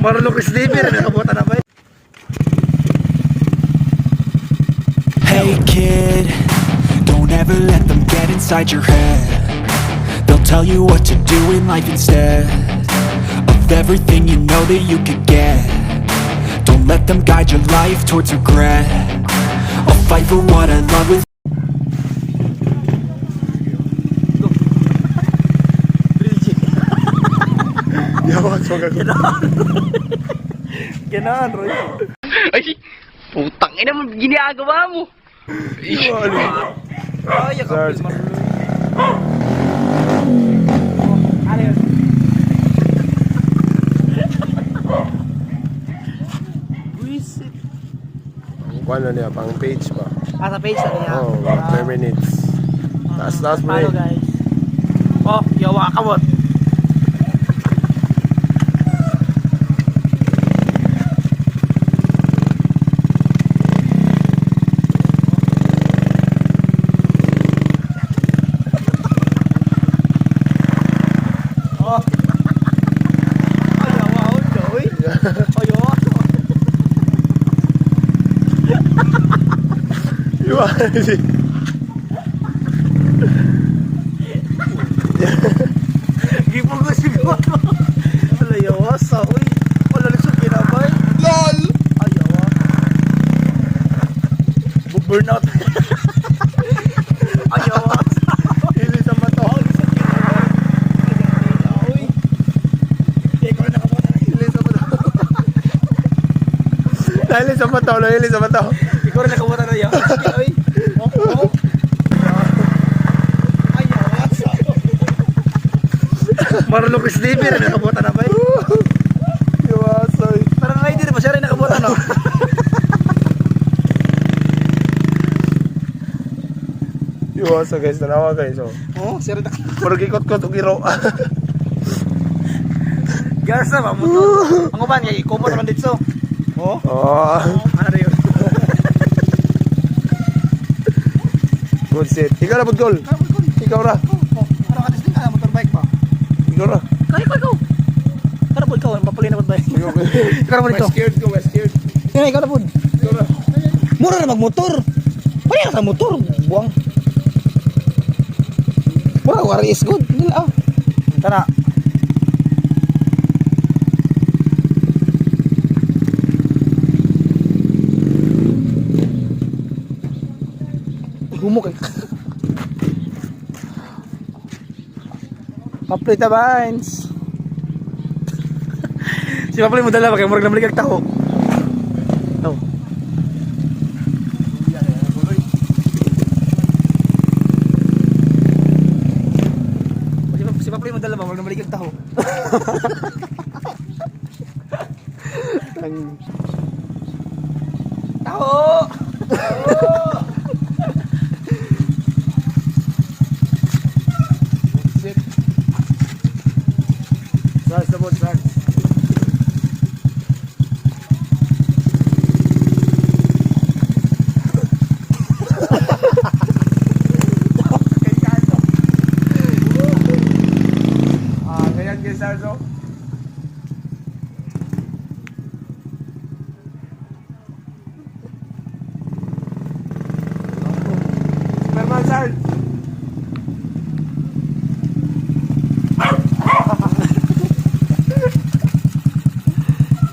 Marlo ko sleeper, nakabutan na ba? Hey kid, don't ever let them get inside your head. They'll tell you what to do in life instead of everything you know that you could get. Don't let them guide your life towards regret. I'll fight for what I love with Ganahan, Roy. Ay, putang ina mo, ginagawa mo. Ay, yakapil Marlo. Ano yun? Buisit. Ano niya, pang page pa. Sa page na niya. Oh, 3 minutes. Last Paano minute. guys? Oh, yawa ka mo. Gipugos siguro. Wala yawa sa uy. Wala lisod kinabay. LOL! Ay yawa. Burnout. Ay yawa. Hili sa mata. Uy. Ikaw na nakabutan na. Hili sa mata. Hili sa mata. Hili sa mata. Ikaw rin nakabutan na yan. Uy. Ay yawa sa Marlo ko sleeper, nakabutan na ba? Iwasay. Parang rider pa siya rin nakabutan no. Iwasay guys. Tanawa guys. Oh. Oh, siya rin nakabutan. Puro gikot-kot og iro. Gas na ba? Muto. Ang uban, kaya ikumot naman dito. Oh? Oh. Ano yun? Good set. Ikaw na budgol. Ikaw ra. Ano ka testing ka? Motorbike pa? Ikaw ra. Ikaw. Kara po ikaw, mapuli na ba? Ikaw na po dito. Scared ko. Scared. Yan, ikaw na po. Ikaw ra. Mura na magmotor. Pwede ka sa motor. Buwang. Mura, wari is good. Dila. Tara. Humok eh. Paplita Vines. Si Paplita mo dala ba kaya murag namaligag tao. No. Si Paplita mo dala ba murag namaligag tao. Tao. Start the boat, start. Ganyan guys, Sarzo.